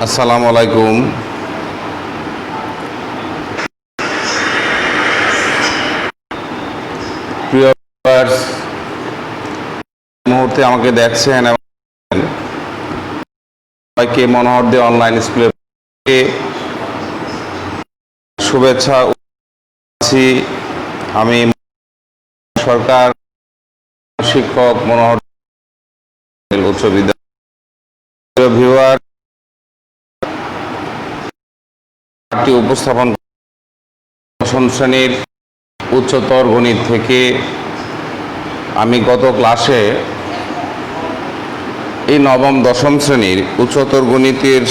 আসসালামু আলাইকুম। প্রিয় ভিউয়ার্স, এই মুহূর্তে আমাকে দেখছেন এবং সবাইকে মনোহর দে অনলাইন স্কুলের শুভেচ্ছা আছি। আমি সরকার শিক্ষক মনোহর উচ্চ বিদ্যালয়। ভিউয়ার উপস্থাপন দশম শ্রেণীর উচ্চতর গণিত থেকে আমি গত ক্লাসে এই নবম দশম শ্রেণীর উচ্চতর গণিতের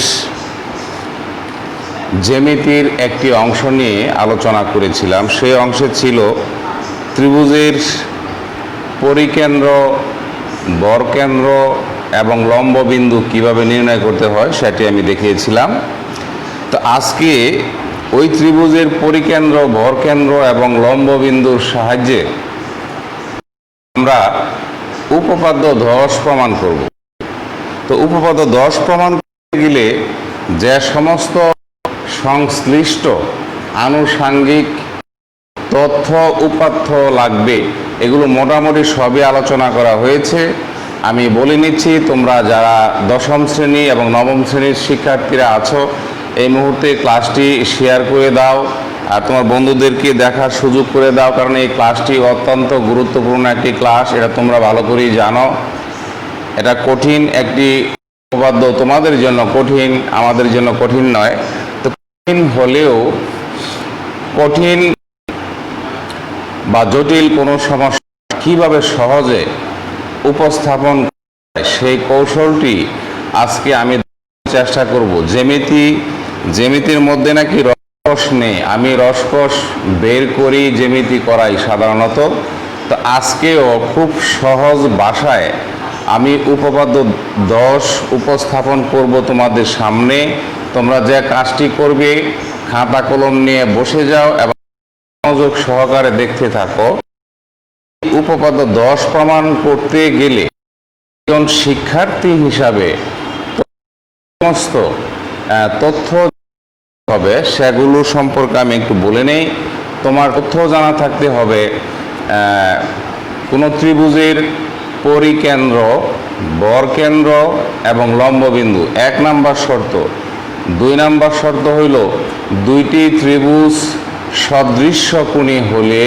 জ্যামিতির একটি অংশ নিয়ে আলোচনা করেছিলাম। সেই অংশে ছিল ত্রিভুজের পরিকেন্দ্র, বরকেন্দ্র এবং লম্ব বিন্দু কীভাবে নির্ণয় করতে হয় সেটি আমি দেখিয়েছিলাম। তো আজকে ওই ত্রিভুজের পরিকেন্দ্র, ভরকেন্দ্র এবং লম্ব বিন্দুর সাহায্যে আমরা উপপাদ্য 10 প্রমাণ করব। তো উপপাদ্য 10 প্রমাণ করতে গেলে যে সমস্ত সংশ্লিষ্ট আনুষাঙ্গিক তথ্য উপাত্ত লাগবে এগুলো মোটামুটি সবই আলোচনা করা হয়েছে। আমি বলে নিচ্ছি, তোমরা যারা দশম শ্রেণী এবং নবম শ্রেণীর শিক্ষার্থীরা আছো এই মুহূর্তে ক্লাসটি শেয়ার করে দাও আর তোমার বন্ধুদেরকে দেখার সুযোগ করে দাও, কারণ এই ক্লাসটি অত্যন্ত গুরুত্বপূর্ণ একটি ক্লাস। এটা তোমরা ভালো করেই জানো। এটা কঠিন একটি উপপাদ্য, তোমাদের জন্য কঠিন, আমাদের জন্য কঠিন নয়। তো কঠিন হলেও কঠিন বা জটিল কোনো সমস্যা কীভাবে সহজে উপস্থাপন সেই কৌশলটি আজকে আমি চেষ্টা করব। জ্যামিতির মধ্যে নাকি রসকস নেই, আমি রসকস বের করি জ্যামিতি করাই সাধারণত। তো আজকেও খুব সহজ ভাষায় আমি উপপাদ্য 10 উপস্থাপন করব তোমাদের সামনে। তোমরা যে কাজটি করবে, খাতা কলম নিয়ে বসে যাও এবং মনোযোগ সহকারে দেখতে থাকো। উপপাদ্য 10 প্রমাণ করতে গেলে একজন শিক্ষার্থী হিসাবে সমস্ত তথ্য হবে সেগুলো সম্পর্কে আমি একটু বলে নেই। তোমার তথ্য জানা থাকতে হবে কোনো ত্রিভুজের পরিকেন্দ্র, বরকেন্দ্র এবং লম্ববিন্দু 1 নাম্বার শর্ত। 2 নাম্বার শর্ত হইল দুইটি ত্রিভুজ সদৃশ্যকোণী হলে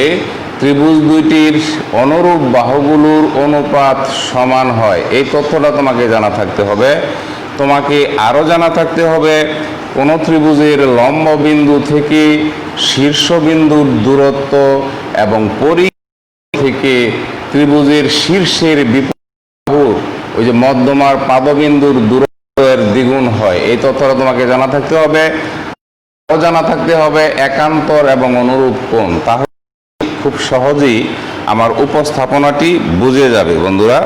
ত্রিভুজ দুইটির অনুরূপ বাহুগুলোর অনুপাত সমান হয়। এই তথ্যটা তোমাকে জানা থাকতে হবে। তোমাকে আরও জানা থাকতে হবে কোনো ত্রিভুজের লম্ব বিন্দু থেকে শীর্ষবিন্দুর দূরত্ব এবং পরিধি থেকে ত্রিভুজের শীর্ষের বিপরীত ওই যে মধ্যমার পাদবিন্দুর দূরত্বের দ্বিগুণ হয়। এই তথ্যটা তোমাকে জানা থাকতে হবে। জানা থাকতে হবে একান্তর এবং অনুরূপ কোণ। তাহলে খুব সহজেই আমার উপস্থাপনাটি বুঝে যাবে বন্ধুরা।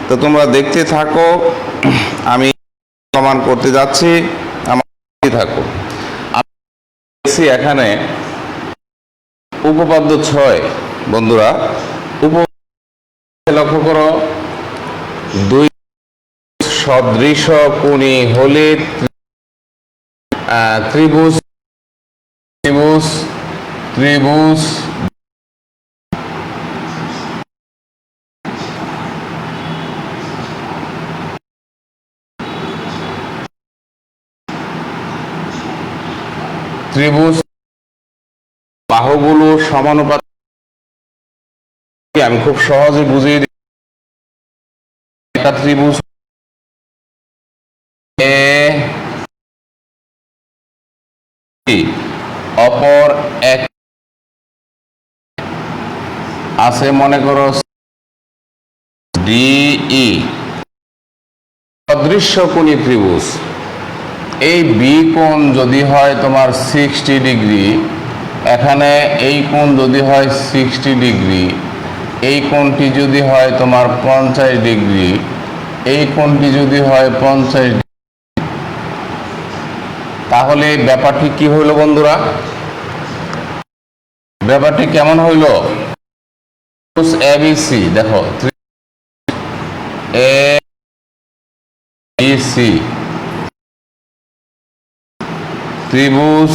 তো তোমরা দেখতে থাকো, আমি প্রমাণ করতে যাচ্ছি, আমার থাকো। আমি এখানে উপপাদ্য 6 বন্ধুরা। লক্ষ্য করো, দুই সদৃশকোণী হলে ত্রিভুজ ত্রিভুজ ত্রিভুজ ত্রিভুজ বাহুগুলো সমানুপাত। আমি খুব সহজে বুঝিয়ে দিই। একটা ত্রিভুজ এ, অপর এক আছে মনে করো ডিই, সদৃশ্যকোণী ত্রিভুজ। এই বি কোণ যদি হয় তোমার 60 ডিগ্রি, এখানে এই কোণ যদি হয় 60 ডিগ্রি, এই কোণটি যদি হয় তোমার 50 ডিগ্রি, এই কোণটি যদি হয় 50 ডিগ্রি, তাহলে ব্যাপারটি কি হইল বন্ধুরা? ব্যাপারটি কেমন হইল? এবিসি দেখো, এ বি সি ত্রিভুজ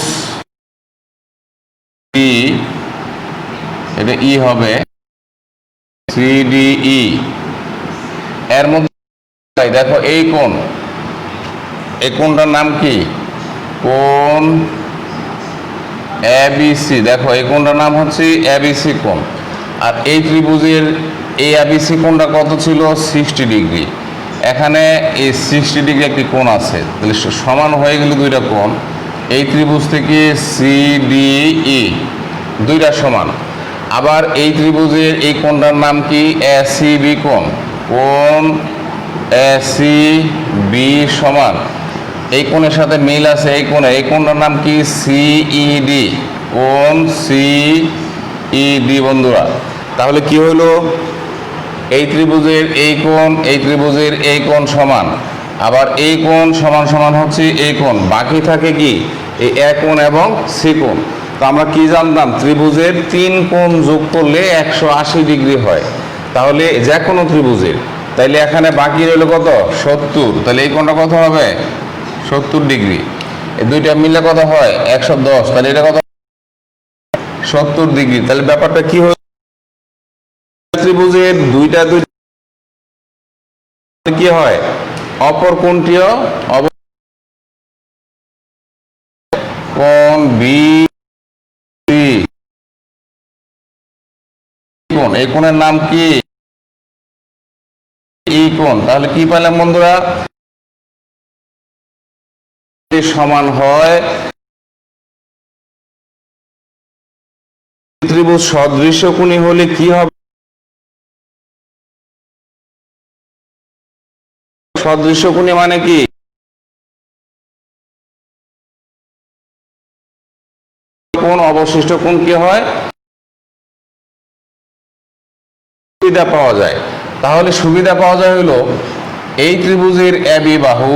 এটা ই হবে 3DE। এর মধ্যে দেখো এই কোণটার নাম কি? কোণ ABC। দেখো এই কোণটার নাম হচ্ছে ABC কোণ। আর এই ত্রিভুজের এই ABC কোণটা কত ছিল? 60 ডিগ্রি। এখানে এই 60 ডিগ্রি একটি কোণ আছে, তাহলে সমান হয়ে গেল দুইটা কোণ। এই ত্রিভুজ থেকে CDE দুইটা সমান। আবার এই ত্রিভুজের এই কোণটার নাম কি? ACB কোণ। কোণ ACB সমান এই কোণের সাথে মিল আছে এই কোণটার নাম কি? CED। কোণ CED বন্ধুরা। তাহলে কি হলো? এই ত্রিভুজের এই ত্রিভুজের এই কোণ সমান, আবার এই কোণ সমান সমান হচ্ছে এই কোণ। বাকি থাকে কি? এই এ কোণ এবং সি কোণ। তো আমরা কি জানতাম? ত্রিভুজের 3 কোণ যোগ করলে 180 ডিগ্রি হয়। তাহলে যে কোনো ত্রিভুজের, তাইলে এখানে বাকি রইল কত? 70। তাহলে এই কোণটা কত হবে? 70 ডিগ্রি। এই দুইটা মিলে কত হয়? 110। তাহলে এটা কত? 70 ডিগ্রি। তাহলে ব্যাপারটা কি হয়? ত্রিভুজের দুইটা কি হয়? অপর কোণটিও কোণ বি কোণ। এই কোণের নাম কি? ই কোণ। তাহলে কি পেলাম বন্ধুরা? সমান হয়। ত্রিভুজ সদৃশ্যকোণী হলে কি হবে? সদৃশ্যকোণী মানে কি? কোণ অবশিষ্ট কোণ কি হয়? সুবিধা পাওয়া যায়। তাহলে সুবিধা পাওয়া যায় হলো এই ত্রিভুজের AB বাহু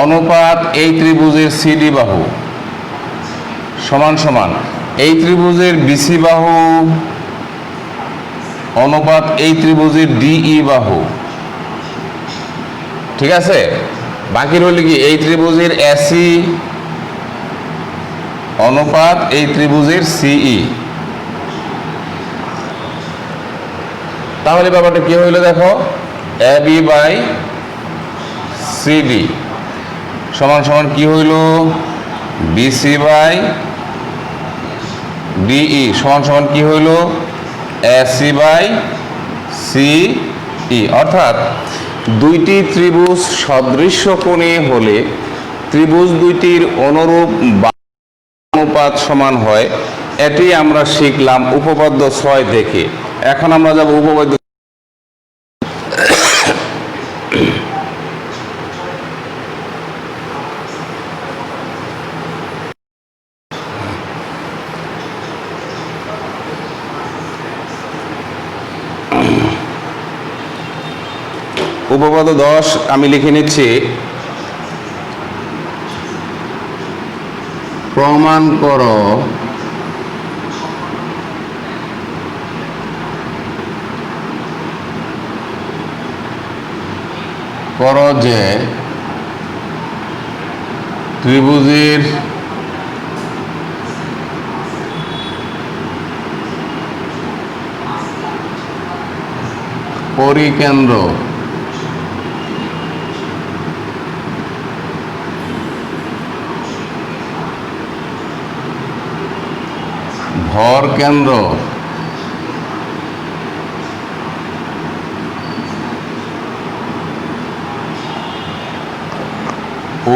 অনুপাত এই ত্রিভুজের CD বাহু সমান সমান এই ত্রিভুজের BC বাহু অনুপাত এই ত্রিভুজের DE বাহু। ঠিক আছে? বাকি রইল কি? এই ত্রিভুজের AC অনুপাত এই ত্রিভুজের CE। তাহলে ব্যাপারটা কি হইলো? দেখো AB বাই CD সমান সমান কি হইল? BC বাই DE সমান সমান কি হইল? AC by CE। অর্থাৎ দুইটি ত্রিভুজ সদৃশ্যকোণী হলে ত্রিভুজ দুইটির অনুরূপ অনুপাত সমান হয়। এটি আমরা শিখলাম উপপাদ্য 6 থেকে। এখন আমরা যাব উপপাদ্য উপপাদ্য 10 আমি লিখে নিচ্ছি। প্রমাণ করো যে ত্রিভুজের পরিকেন্দ্র ভর কেন্দ্র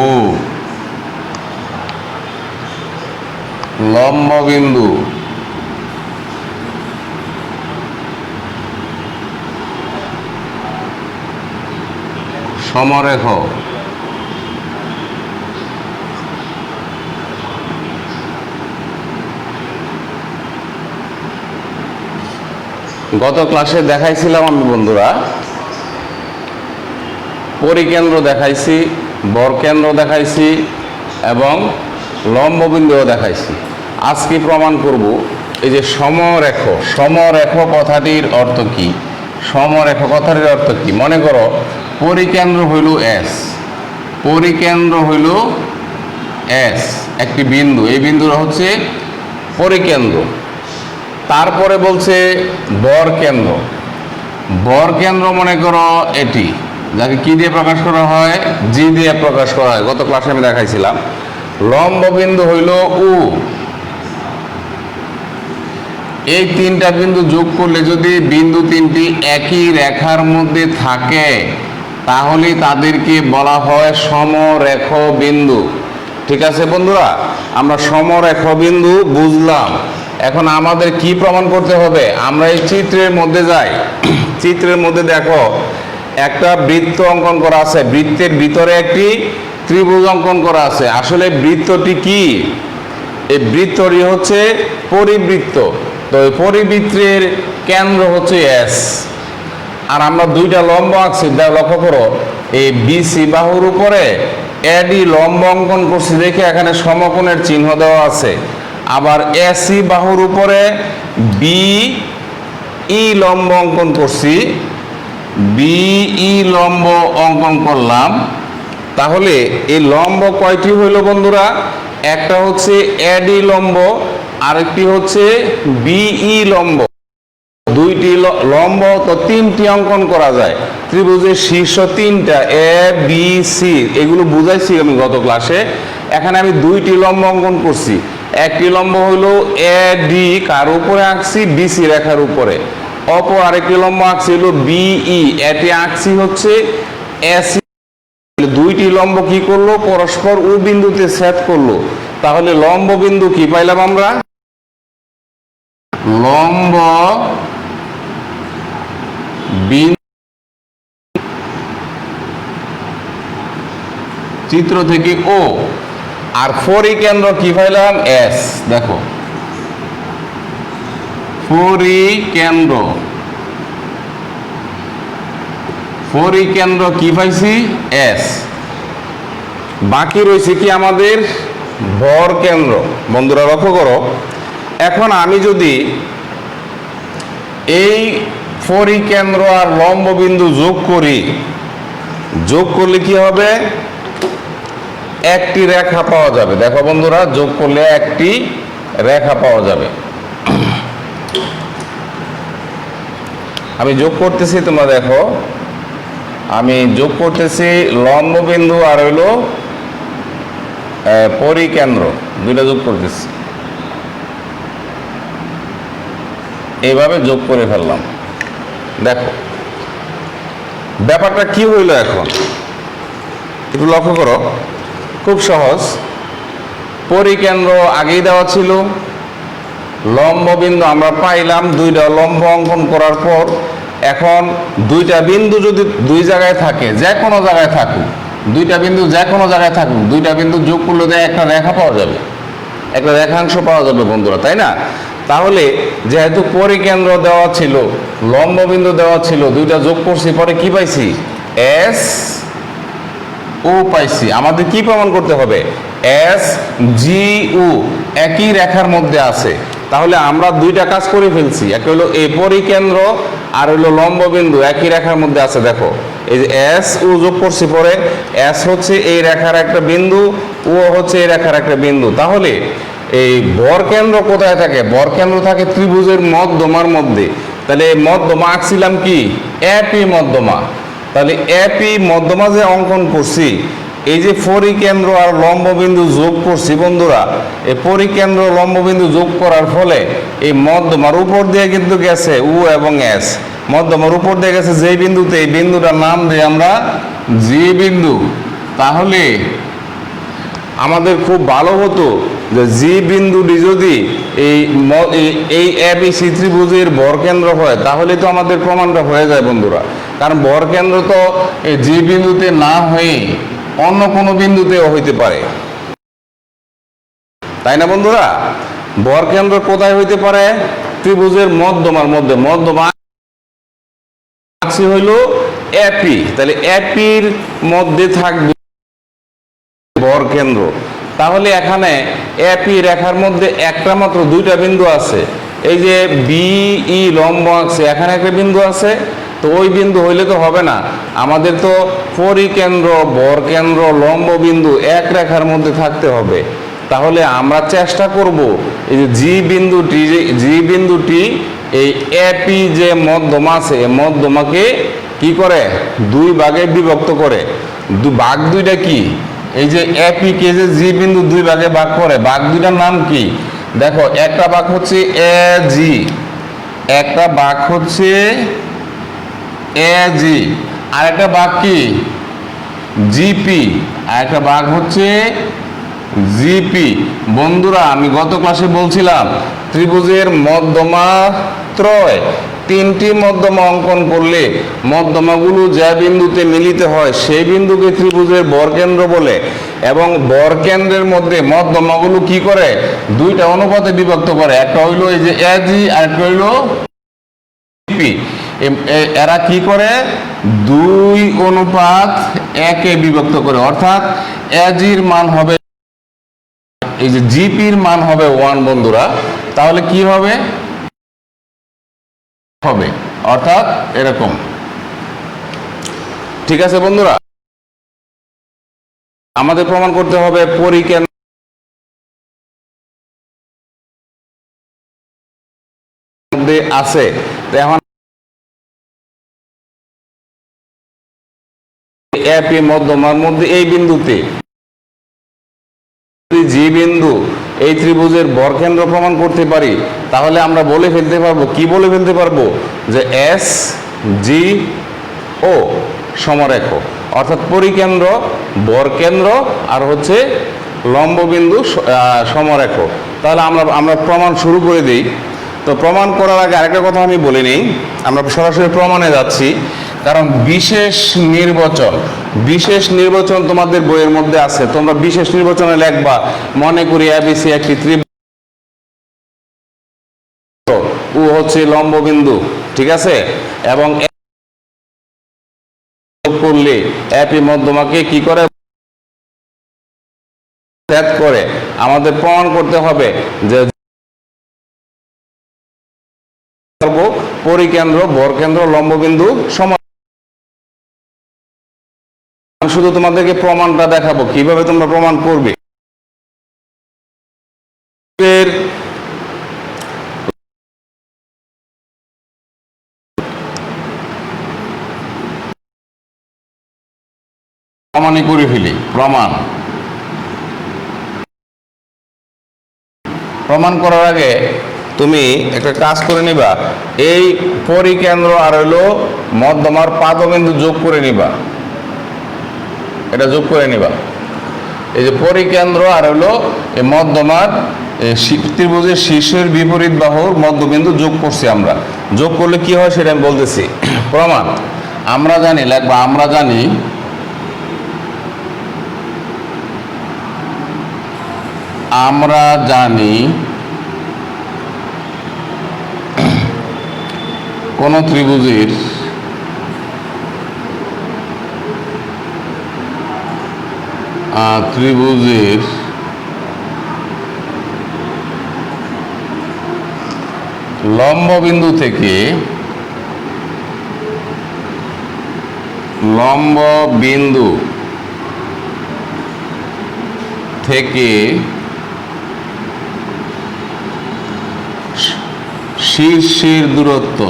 ও লম্ব বিন্দু সমরেখ গত ক্লাসে দেখাইছিলাম আমি বন্ধুরা, পরিকেন্দ্র দেখাইছি, বরকেন্দ্র দেখাইছি এবং লম্ববিন্দুও দেখাইছি। আজকে প্রমাণ করব এই যে সমরেখ। সমরেখ কথাটির অর্থ কি? সমরেখ কথাটির অর্থ কি? মনে করো পরিকেন্দ্র হইল S, পরিকেন্দ্র হইল এস একটি বিন্দু, এই বিন্দুটা হচ্ছে পরিকেন্দ্র। তারপরে বলছে বর কেন্দ্র। বর কেন্দ্র মনে করো এটি, যাকে কি দিয়ে প্রকাশ করা হয়? জি দিয়ে প্রকাশ করা হয়, গত ক্লাসে আমি দেখাইছিলাম। লম্ব বিন্দু হইল উ। এই তিনটা বিন্দু যোগ করলে যদি বিন্দু তিনটি একই রেখার মধ্যে থাকে তাহলে তাদেরকে বলা হয় সমরেখ বিন্দু। ঠিক আছে বন্ধুরা, আমরা সমরেখ বিন্দু বুঝলাম। এখন আমাদের কি প্রমাণ করতে হবে? আমরা এই চিত্রের মধ্যে যাই। চিত্রের মধ্যে দেখো একটা বৃত্ত অঙ্কন করা আছে, বৃত্তের ভিতরে একটি ত্রিভুজ অঙ্কন করা আছে। আসলে বৃত্তটি কি? এই বৃত্তটি হচ্ছে পরিবৃত্ত। তো এই পরিবৃত্তের কেন্দ্র হচ্ছে এস। আর আমরা দুইটা লম্ব আঁকছি, লক্ষ্য করো, এই বিসি বাহুর উপরে এডি লম্ব অঙ্কন করছি দেখে এখানে সমকোণের চিহ্ন দেওয়া আছে। আবার এসি বাহুর উপরে বিই লম্ব অঙ্কন করছি, বিই লম্ব অঙ্কন করলাম। তাহলে এই লম্ব কয়টি হইল বন্ধুরা? একটা হচ্ছে এডি লম্ব, আরেকটি হচ্ছে বিই লম্ব। দুইটি লম্ব তো তিনটি অঙ্কন করা যায়। ত্রিভুজের শীর্ষ তিনটা, এ বি সি, এগুলো বুঝাইছি আমি গত ক্লাসে। এখানে আমি দুইটি লম্ব অঙ্কন করছি। একটি লম্ব হলো এ ডি, কার উপরে আঁকছি? বিসি রেখার উপরে। অপর আরেকটি লম্ব আঁকছি হলো বিই, এটি আঁকছি হচ্ছে এসি। দুইটি লম্ব কি করলো? পরস্পর ও বিন্দুতে ছেদ করলো। তাহলে লম্ব বিন্দু কি পাইলাম আমরা? লম্ব বিন্দু চিত্র থেকে ও। আর পরিকেন্দ্র কি পাইলাম? এস। দেখো পরিকেন্দ্র, পরিকেন্দ্র কি পাইছি? এস। বাকি রয়েছে কি আমাদের? বর কেন্দ্র। বন্ধুরা লক্ষ্য করো, এখন আমি যদি এই পরিকেন্দ্র আর লম্ব বিন্দু যোগ করি, যোগ করলে কি হবে? একটি রেখা পাওয়া যাবে। দেখো বন্ধুরা, যোগ করলে একটি রেখা পাওয়া যাবে। আমি যোগ করতেছি, তোমরা দেখো, আমি যোগ করতেছি লম্ব বিন্দু আর হইল পরিকেন্দ্র, দুইটা যোগ করতেছি। এইভাবে যোগ করে ফেললাম। দেখো ব্যাপারটা কি হইল এখন একটু লক্ষ্য করো, খুব সহজ। পরিকেন্দ্র আগেই দেওয়া ছিল, লম্ব বিন্দু আমরা পাইলাম। দুইটা লম্ব অঙ্কন করার পর এখন দুইটা বিন্দু যদি দুই জায়গায় থাকে, যে কোনো জায়গায় থাকুক, দুইটা বিন্দু যে কোনো জায়গায় থাকুক, দুইটা বিন্দু যোগ করলে একটা রেখা পাওয়া যাবে, একটা রেখাংশ পাওয়া যাবে বন্ধুরা, তাই না? তাহলে যেহেতু পরিকেন্দ্র দেওয়া ছিল, লম্ব বিন্দু দেওয়া ছিল, দুইটা যোগ করছি, পরে কি পাইছি? এস ও পাইছি। আমাদের কি প্রমাণ করতে হবে? এস জি ও একই রেখার মধ্যে আছে। তাহলে আমরা দুইটা কাজ করে ফেলছি। একটা হলো এই পরিকেন্দ্র আর হলো লম্ব বিন্দু একই রেখার মধ্যে আছে। দেখো এই যে এস ও যোগ করছি, পরে এস হচ্ছে এই রেখার একটা বিন্দু, ও হচ্ছে এই রেখার একটা বিন্দু। তাহলে এই বর কেন্দ্র কোথায় থাকে? বর কেন্দ্র থাকে ত্রিভুজের মধ্যমার মধ্যে। তাহলে এই মধ্যমা আঁকছিলাম কি? এপি মধ্যমা। তাহলে এপি মধ্যমা যে অঙ্কন করছি, এই যে পরিকেন্দ্র আর লম্ব বিন্দু যোগ করছি বন্ধুরা, এই পরিকেন্দ্র লম্ব বিন্দু যোগ করার ফলে এই মধ্যমার উপর দিয়ে কিন্তু গেছে উ এবং এস। মধ্যমার উপর দিয়ে গেছে যে বিন্দুতে, এই বিন্দুটার নাম দিই আমরা জি বিন্দু। তাহলে আমাদের খুব ভালো হতো যে জি বিন্দুটি যদি এই এবিসি ত্রিভুজের বরকেন্দ্র হয়, তাহলে তো আমাদের প্রমাণটা হয়ে যায় বন্ধুরা। কারণ বরকেন্দ্র তো এই জি বিন্দুতে না হয়ে অন্য কোনো বিন্দুতেও হইতে পারে, তাই না বন্ধুরা? বরকেন্দ্র কোথায় হইতে পারে? ত্রিভুজের মধ্যমার মধ্যে। মধ্যমা হইল এপি, তাহলে এপির মধ্যে থাকবে বরকেন্দ্র। তাহলে এখানে এপি রেখার মধ্যে একটা মাত্র দুইটা বিন্দু আছে। এই যে বিই লম্ব আছে, এখানে একটা বিন্দু আছে, তো ওই বিন্দু হইলে তো হবে না, আমাদের তো পরিকেন্দ্র, বরকেন্দ্র, লম্ব বিন্দু এক রেখার মধ্যে থাকতে হবে। তাহলে আমরা চেষ্টা করব এই যে জি বিন্দুটি এই এপি যে মধ্যমা আছে, মধ্যমাকে কি করে দুই ভাগে বিভক্ত করে। ভাগ দুইটা কি, এই যে এপি কে যে জি বিন্দু দুই ভাগে ভাগ করে, ভাগ দুইটার নাম কি দেখো, একটা ভাগ হচ্ছে এ জি, একটা ভাগ হচ্ছে এ জি, আর একটা ভাগ কি জিপি, আর একটা ভাগ হচ্ছে জিপি। বন্ধুরা আমি গত ক্লাসে বলছিলাম ত্রিভুজের মধ্যমা ত্রয়, তিনটি মধ্যমা অঙ্কন করলে মধ্যমাগুলো যে বিন্দুতে মিলিত হয় সেই বিন্দুকে ত্রিভুজের বরকেন্দ্র বলে, এবং বরকেন্দ্রের মধ্যে মধ্যমাগুলো কি করে দুইটা অনুপাতে বিভক্ত করে, একটা হইলো এই যে এজি আর একটা হইলো জিপি। এরা কি করে 2:1 বিভক্ত করে, অর্থাৎ এজির মান হবে, এই যে জিপির মান হবে 1 বন্ধুরা। তাহলে কি হবে হবে অর্থাৎ এরকম। ঠিক আছে বন্ধুরা, আমাদের প্রমাণ করতে হবে পরিকেন্দ্র মধ্যে আছে। তো এখন এপি মধ্যমার মধ্যে এই বিন্দুতে জি বিন্দু এই ত্রিভুজের বরকেন্দ্র প্রমাণ করতে পারি, তাহলে আমরা বলে ফেলতে পারবো, কি বলে ফেলতে পারবো যে এস জি ও সমরেখ, অর্থাৎ পরিকেন্দ্র, বরকেন্দ্র আর হচ্ছে লম্ব বিন্দু সমরেখ। তাহলে আমরা প্রমাণ শুরু করে দিই। তো প্রমাণ করার আগে আরেকটা কথা আমি বলে নিই, আমরা সরাসরি প্রমাণে যাচ্ছি, কারণ বিশেষ নির্বাচন তোমাদের বইয়ের মধ্যে আছে, তোমরা বিশেষ নির্বাচনে লিখবা মনে করি এবিসি একটি ত্রিভুজ, ও হচ্ছে লম্ব বিন্দু, ঠিক আছে, এবং করলে এপি মধ্যমাকে কি করে ছেদ করে। আমাদের প্রমাণ করতে হবে যে পরিকেন্দ্র, বরকেন্দ্র, লম্ব বিন্দু সমান। শুধু তোমাদেরকে প্রমাণটা দেখাবো, কিভাবে তোমরা প্রমাণ করবে। প্রমাণই করে ফেলি। প্রমাণ করার আগে তুমি একটা কাজ করে নিবা, এই পরিকেন্দ্র আর হইলো মধ্যমার পাদবিন্দু যোগ করে নিবা, এটা যোগ করে নিবা। এই যে পরিকেন্দ্র আর হইলো এই মধ্যমার ত্রিভুজের শীর্ষের বিপরীত বাহুর মধ্যবিন্দু যোগ করছি আমরা। যোগ করলে কি হয় সেটা আমি বলতেছি। প্রমাণ আমরা জানি, লাগবা আমরা জানি কোন ত্রিভুজের লম্ব বিন্দু থেকে শীর্ষের দূরত্ব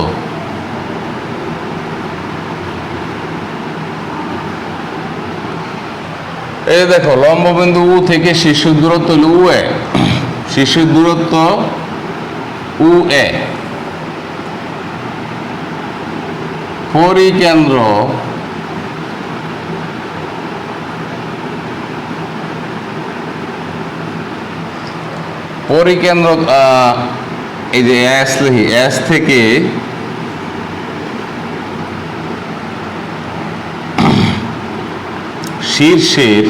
এই দেখো, লম্ব বিন্দু উ থেকে শীর্ষের দূরত্ব হলো উ এ, শীর্ষের দূরত্ব উ এ। পরিকেন্দ্র এই যে এস লিখি, এস থেকে শীর্ষের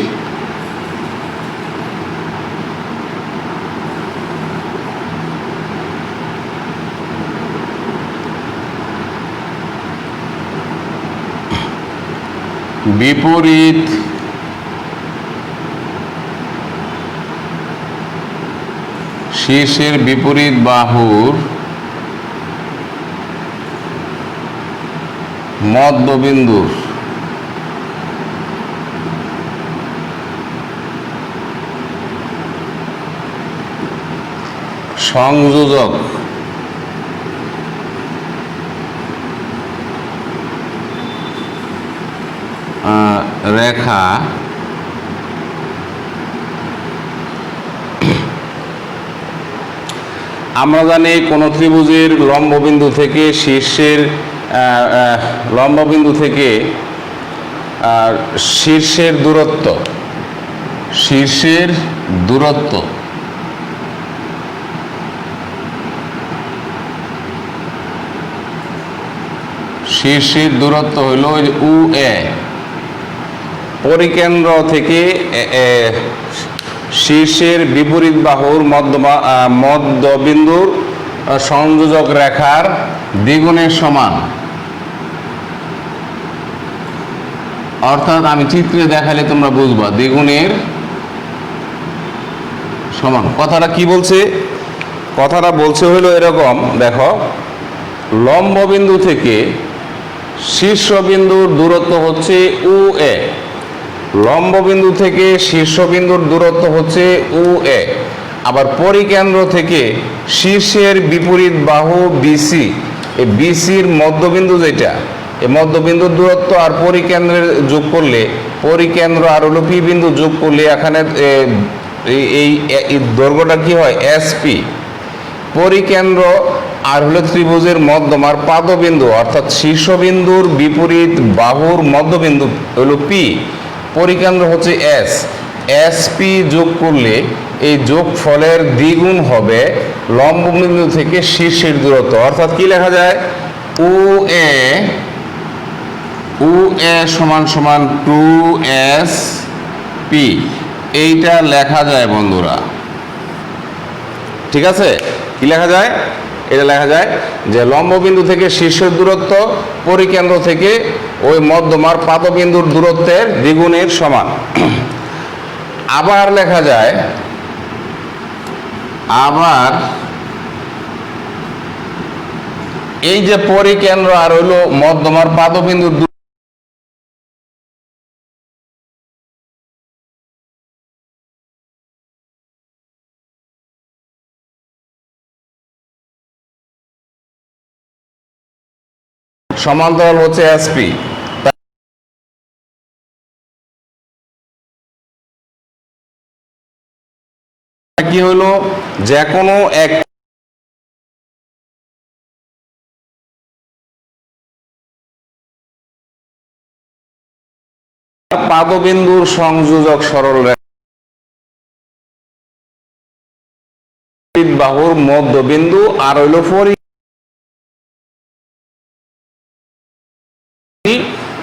বিপরীত বাহুর মধ্যবিন্দুর সংযোজক রেখা আমরা জানি কোন ত্রিভুজের লম্ববিন্দু থেকে শীর্ষের লম্ববিন্দু থেকে শীর্ষের দূরত্ব শীর্ষের দূরত্ব হইল উ এ। পরিকেন্দ্র থেকে শীর্ষের বিপরীত বাহুর মধ্যবিন্দুর সংযোজক রেখার দ্বিগুণের সমান। অর্থাৎ আমি চিত্রে দেখালে তোমরা বুঝবা দ্বিগুণের সমান। কথাটা কি বলছে? কথাটা বলছে হইলো এরকম, দেখো, লম্ববিন্দু থেকে শীর্ষবিন্দুর দূরত্ব হচ্ছে উ এ। লম্ববিন্দু থেকে শীর্ষবিন্দুর দূরত্ব হচ্ছে উ এ। আবার পরিকেন্দ্র থেকে শীর্ষের বিপরীত বাহু বিসি, এই বিসির মধ্যবিন্দু যেটা, এই মধ্যবিন্দুর দূরত্ব আর পরিকেন্দ্রের যোগ করলে, পরিকেন্দ্র আর হলো পি বিন্দু যোগ করলে এখানে এই দৈর্ঘ্যটা কি হয়? এসপি। পরিকেন্দ্র আর হলো ত্রিভুজের মধ্যমার পাদবিন্দু অর্থাৎ শীর্ষবিন্দুর বিপরীত বাহুর মধ্যবিন্দু হলো পি, পরিকেন্দ্র হচ্ছে এস। এসপি যোগ করলে এই যোগফলের দ্বিগুণ হবে লম্ববিন্দু থেকে শীর্ষের দূরত্ব। অর্থাৎ কি লেখা যায়? উ এ সমান সমান 2SP। এইটা লেখা যায় বন্ধুরা, ঠিক আছে? কি লেখা যায়? এটা লেখা যায় যে লম্ববিন্দু থেকে শীর্ষের দূরত্ব পরিকেন্দ্র থেকে ওই মধ্যমার পাদবিন্দুর দূরত্বের দ্বিগুণের সমান। আবার লেখা যায়, আবার এই যে পরিকেন্দ্র আর হইলো মধ্যমার পাদবিন্দুর সমান্তরাল হচ্ছে এসপি। কি হলো? যে কোনো এক পাদবিন্দুর সংযোজক সরল বাহুর মধ্যবিন্দু আর হইল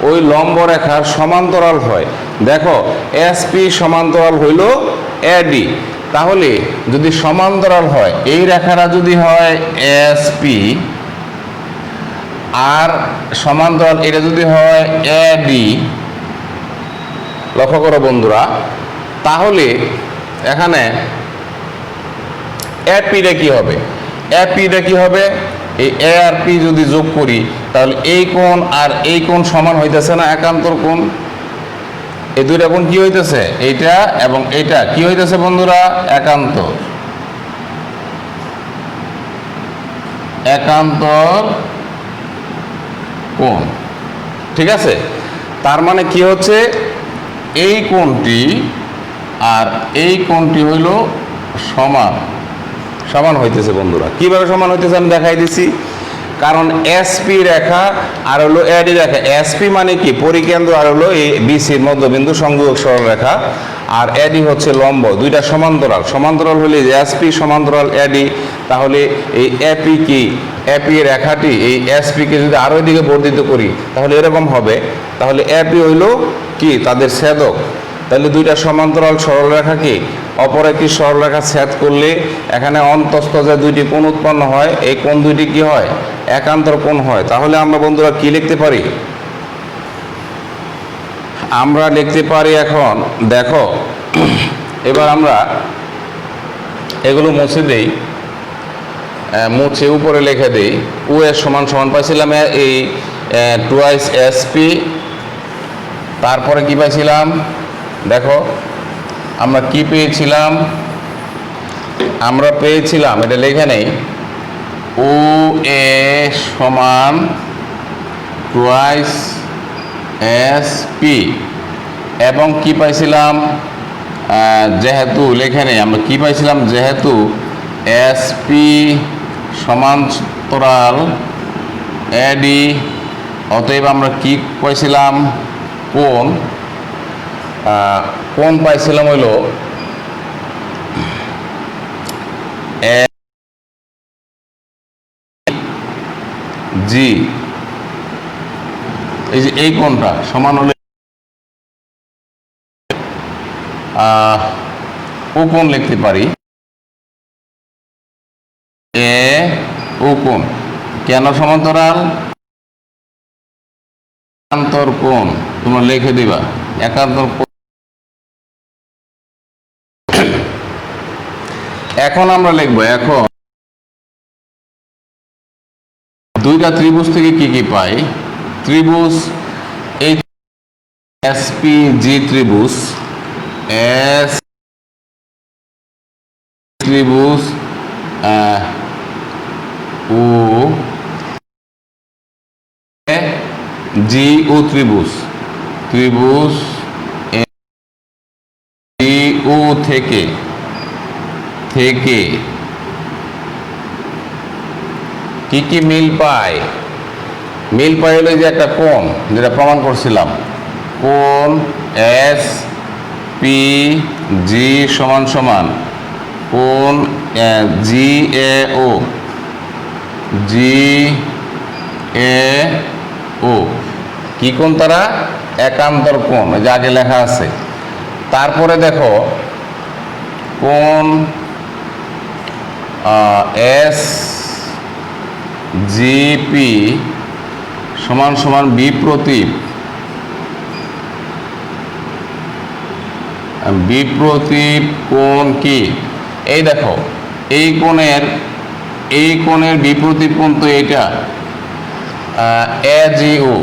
ওই লম্ব রেখার সমান্তরাল হয়। দেখো, এসপি সমান্তরাল হইল এডি। তাহলে যদি সমান্তরাল হয়, এই রেখাটা যদি হয় এসপি আর সমান্তরাল এটা যদি হয় এডি, লক্ষ্য করো বন্ধুরা, তাহলে এখানে এপিটা কি হবে? এপিটা কি হবে? এই এ আর পি যদি যোগ করি তাহলে এই কোণ আর এই কোণ সমান হইতেছে না? একান্তর কোণ। এই দুইটা কোণ কি হইতেছে? এইটা এবং এইটা কি হইতেছে বন্ধুরা? একান্তর। একান্তর কোণ, ঠিক আছে? তার মানে কি হচ্ছে? এই কোণটি আর এই কোণটি হইল সমান সমান হইতেছে বন্ধুরা। কিভাবে সমান হইতেছে আমি দেখাই দিছি। কারণ এসপি রেখা আর হলো এডি রেখা। এসপি মানে কি? পরিকেন্দ্র আর হলো এই বিসির মধ্যবিন্দু সংযোজক সরল রেখা, আর এডি হচ্ছে লম্ব। দুইটা সমান্তরাল। সমান্তরাল হলে এসপি সমান্তরাল এডি, তাহলে এই এপি কি? এপি রেখাটি এই এসপি কে যদি আরো দিকে বর্ধিত করি তাহলে এরকম হবে। তাহলে এপি হইল কি? তাদের ছেদক। তাহলে দুইটা সমান্তরাল সরলরেখা কি অপর একটি সরলরেখা ছেদ করলে এখানে অন্তঃস্থ যে দুইটি কোণ উৎপন্ন হয়, এই কোণ দুইটি কি হয়? একান্তর কোণ হয়। তাহলে আমরা বন্ধুরা কি লিখতে পারি? আমরা লিখতে পারি এখন, দেখো, এবার আমরা এগুলো মুছে দেই, মুছে উপরে লিখে দেই। উ এর সমান সমান পাইছিলাম এই টুয়াইস এসপি। তারপরে কি পাইছিলাম দেখো, আমরা কি পেয়েছিলাম, আমরা পেয়েছিলাম এটা লেখা নেই, ও এ সমান টুয়াইস এসপি, এবং কি পাইছিলাম, যেহেতু লেখা নেই, আমরা কি পাইছিলাম, যেহেতু এসপি সমান্তরাল এডি, অতএব আমরা কি পাইছিলাম, কোণ পাইছিলাম হইল জি। এই যে এই কোণটা সমান হলে ও কোণ লিখতে পারি, এ ও কোণ। কেন সমান্তরাল? একান্তর কোণ তোমরা লিখে দিবা, একান্তর কোণ। এখন আমরা লিখবো, এখন দুইটা ত্রিভুজ থেকে কি কি পাই। ত্রিভুজ এই এসপি জি ত্রিভুজ, এস ত্রিভুজ ও জি ও ত্রিভুজ, ত্রিভুজ জি ও থেকে কি কি মিল পায়? মিল পাই হলো যে একটা কোণ, যেটা প্রমাণ করছিলাম, কোণ এস পি জি সমান সমান কোণ জি এ ও, জি এ ও। কি কোণ তারা? একান্তর কোণ, যে আগে লেখা আছে। তারপরে দেখো কোণ এস জিপি সমান সমান বিপ্রতীপ, বিপ্রতীপ কোণ কি? এই দেখো, এই কোণের বিপ্রতীপ কোণ তো এইটা, এ জি ও,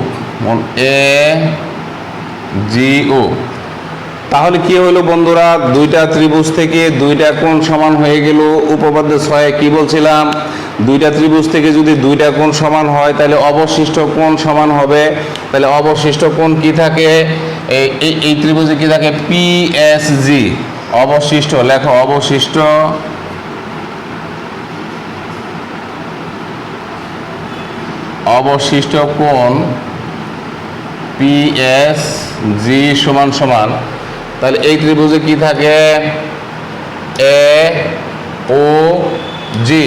এ জি ও। তাহলে কি হলো বন্ধুরা, দুইটা ত্রিভুজ থেকে দুইটা কোণ সমান হয়ে গেল। উপপাদ্য 6 কি বলছিলাম, দুইটা ত্রিভুজ থেকে যদি দুইটা কোণ সমান হয় তাহলে অবশিষ্ট কোণ সমান হবে। তাহলে অবশিষ্ট কোণ কি থাকে, এই ত্রিভুজে কি থাকে, পি এস জি। অবশিষ্ট লেখো, অবশিষ্ট কোণ পি এস জি সমান সমান, তাহলে এই ত্রিভুজে কি থাকে, এ ও জি,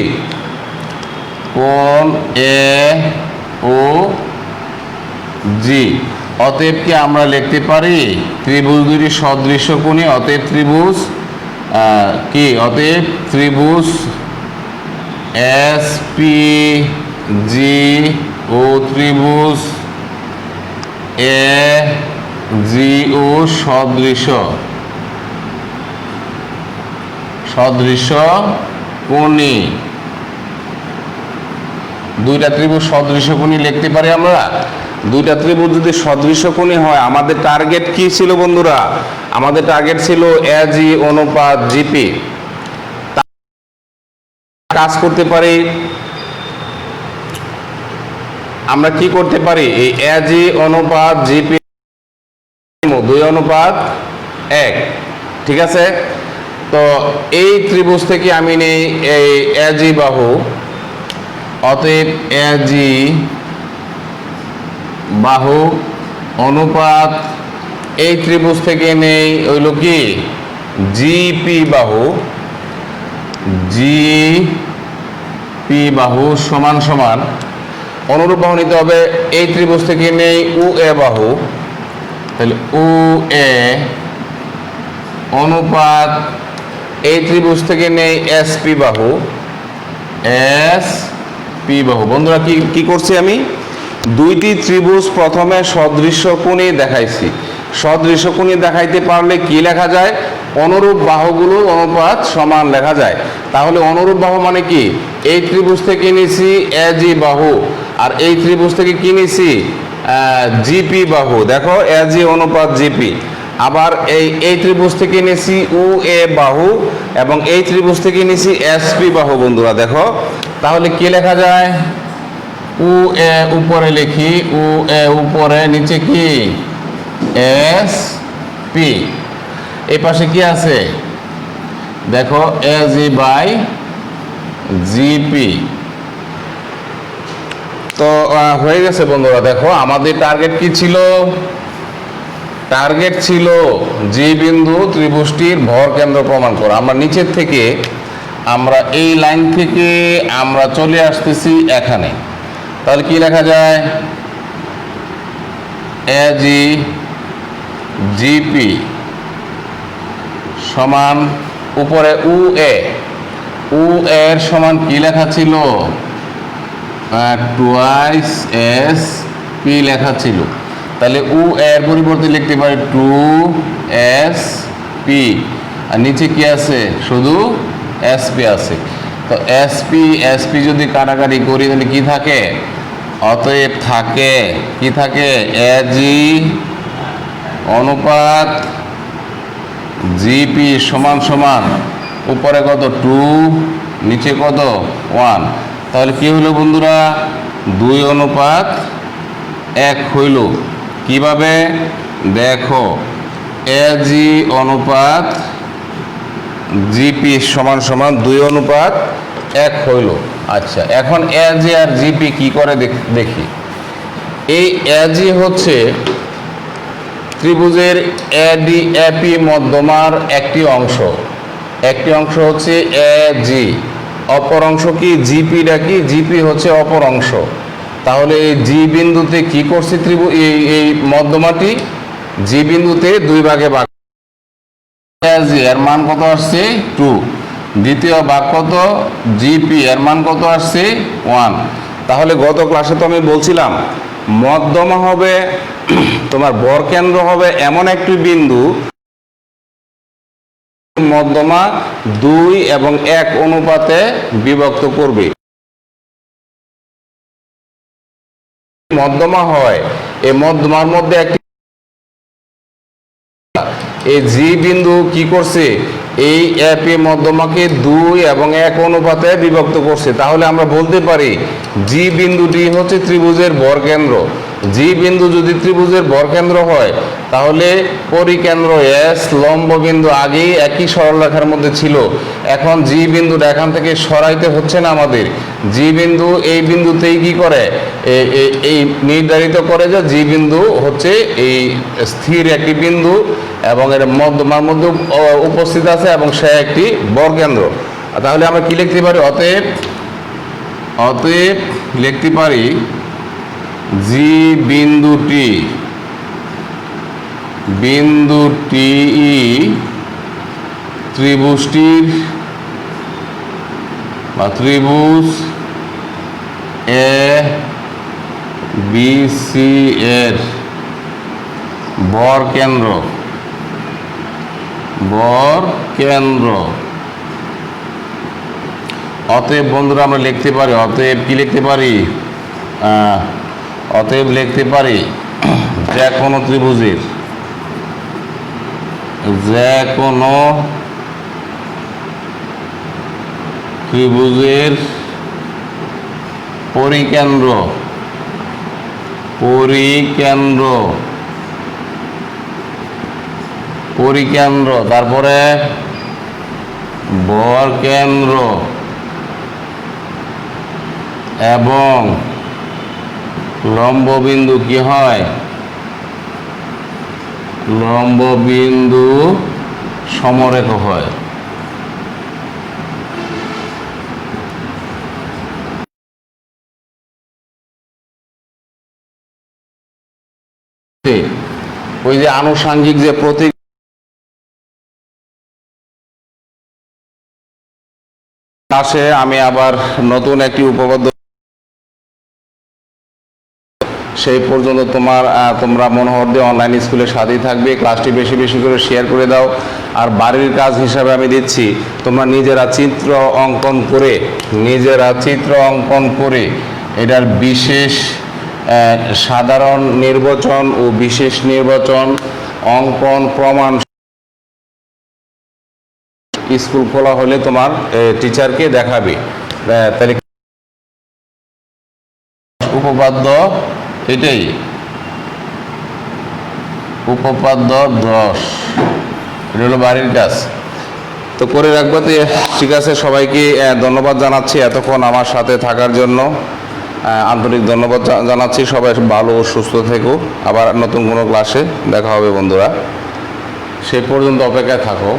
কোণ এ ও জি। অতএব কি আমরা লিখতে পারি, ত্রিভুজ দুটি সদৃশ্য কোণী, অতএব ত্রিভুজ কি, অতএব ত্রিভুজ এস পি জি ও ত্রিভুজ এ জি ও সদৃশ্য কোণী। দুইটা ত্রিভুজ সদৃশ্য কোণী লিখতে পারি আমরা। দুইটা ত্রিভুজ যদি সদৃশ্য কোণী হয়, আমাদের টার্গেট কি ছিল বন্ধুরা? আমাদের টার্গেট ছিল এ জি অনুপাত জিপি। কাজ করতে পারি, আমরা কি করতে পারি, এই এ জি অনুপাত জিপি 2:1, ঠিক আছে। তো এই ত্রিভুজ থেকে আমি নেই এই এ জি বাহু, অতএব এ জি বাহু অনুপাত এই ত্রিভুজ থেকে নেই হইল কি জিপি বাহু, জিপি বাহু সমান সমান, অনুরূপ বাহু নিতে হবে, এই ত্রিভুজ থেকে নেই ও এ বাহু, তাহলে ও এ অনুপাত এই ত্রিভুজ থেকে নেই এসপি বাহু, এসপি বাহু। বন্ধুরা কি করছি আমি, দুইটি ত্রিভুজ প্রথমে সদৃশ্য কোণী দেখাইছি। সদৃশ্য কোণী দেখাইতে পারলে কি লেখা যায়, অনুরূপ বাহুগুলো অনুপাত সমান লেখা যায়। তাহলে অনুরূপ বাহু মানে কি, এই ত্রিভুজ থেকে নিছি এ জি বাহু, আর এই ত্রিভুজ থেকে কি নিছি, জিপি বাহু, দেখো এজি অনুপাত জিপি। আবার এই ত্রিভুজ থেকে নিছি উ এ বাহু, এবং এই ত্রিভুজ থেকে নিছি এসপি বাহু বন্ধুরা। দেখো তাহলে কি লেখা যায়, উ এ উপরে লিখি, উ এ উপরে, নিচে কি এস পি, এই পাশে কি আছে দেখো এজি বাই জিপি। তো হয়ে গেছে বন্ধুরা। দেখো আমাদের টার্গেট কি ছিল, টার্গেট ছিল জি বিন্দু ত্রিভুজটির ভর কেন্দ্র প্রমাণ করা। আমরা নিচের থেকে আমরা এই লাইন থেকে আমরা চলে আসতেছি এখানে, তাহলে কি লেখা যায়, এজি জিপি সমান উপরে উ এর সমান কি লেখা ছিল, টুয়াইস এস পি লেখা ছিল। তাহলে উ এর পরিবর্তে লিখতে পারি টু এস পি, আর নিচে কি আছে, শুধু এস পি আছে। তো এস পি যদি কাটাকাটি করি তাহলে কি থাকে, অতএব থাকে কি থাকে, এজি অনুপাত জিপি সমান সমান উপরে কত 2, নিচে কত 1। তাহলে কি হলো বন্ধুরা, 2:1 হইল। কিভাবে দেখো, এজি অনুপাত জিপি সমান সমান 2:1 হইল। আচ্ছা, এখন এজি আর জিপি কি করে দেখি। এই এজি হচ্ছে ত্রিভুজের এডি এপি মধ্যমার একটি অংশ হচ্ছে এজি, অপর অংশ কি জিপিটা, কি জিপি হচ্ছে অপর অংশ। তাহলে এই জি বিন্দুতে কি করছে ত্রিভুজ, এই মধ্যমাটি জি বিন্দুতে 2 ভাগে ভাগ, এজি এর মান কত আসছে 2, দ্বিতীয় ভাগ কত জিপি এর মান কত আসছে 1। তাহলে গত ক্লাসে তো আমি বলছিলাম মধ্যমা হবে তোমার ভর কেন্দ্র হবে এমন একটি বিন্দু মধ্যমা 2 এবং 1 অনুপাতে বিভক্ত করবে। মধ্যমা হয় এই মধ্যমার মধ্যে একটি, এই জি বিন্দু কি করছে, এই এপি মধ্যমাকে 2 এবং 1 অনুপাতে বিভক্ত করছে। তাহলে আমরা বলতে পারি জি বিন্দুটি হচ্ছে ত্রিভুজের ভর কেন্দ্র। জি বিন্দু যদি ত্রিভুজের ভর কেন্দ্র হয় তাহলে পরিকেন্দ্র এস লম্ব বিন্দু আগেই একই সরলরেখার মধ্যে ছিল, এখন জি বিন্দুটা এখান থেকে সরাইতে হচ্ছে না আমাদের। জি বিন্দু এই বিন্দুতেই কি করে, এই নির্ধারিত করে যে জি বিন্দু হচ্ছে এই স্থির একটি বিন্দু এবং এর মধ্যমার মধ্যে উপস্থিত আছে এবং সে একটি ভর কেন্দ্র। তাহলে আমরা কি লিখতে পারি, অতএব লিখতে পারি জি বিন্দুটি ত্রিভুজটির বা ত্রিভুজ এ বি সি এর ভর কেন্দ্র। অতএব বন্ধুরা আমরা লিখতে পারি, অতএব কি লিখতে পারি, অতএব লিখতে পারি যে কোনো ত্রিভুজের পরিকেন্দ্র তারপরে ভর কেন্দ্র এবং লম্ব বিন্দু কি হয়, লম্ব বিন্দু সমরেখ হয়। ওই যে আনুষঙ্গিক যে প্রতীক আসে, আমি আবার নতুন একটি উপপাদ্য, সেই পর্যন্ত তোমরা মনোহর দিয়ে অনলাইন স্কুলের সাথেই থাকবে। ক্লাসটি বেশি বেশি করে শেয়ার করে দাও। আর বাড়ির কাজ হিসাবে আমি দিচ্ছি, তোমরা নিজেরা চিত্র অঙ্কন করে এটার বিশেষ সাধারণ নির্বাচন ও বিশেষ নির্বাচন অঙ্কন প্রমাণ স্কুল খোলা হলে তোমার টিচারকে দেখাবে। তাহলে উপপাদ্য এটাই উপপাদ্য 10 এটা হলো বাড়ির কাজ। তো করে রাখবো। ঠিক আছে, সবাইকে ধন্যবাদ জানাচ্ছি এতক্ষণ আমার সাথে থাকার জন্য। আন্তরিক ধন্যবাদ জানাচ্ছি। সবাই ভালো ও সুস্থ থেকো। আবার নতুন কোনো ক্লাসে দেখা হবে বন্ধুরা, সেই পর্যন্ত অপেক্ষায় থাকো।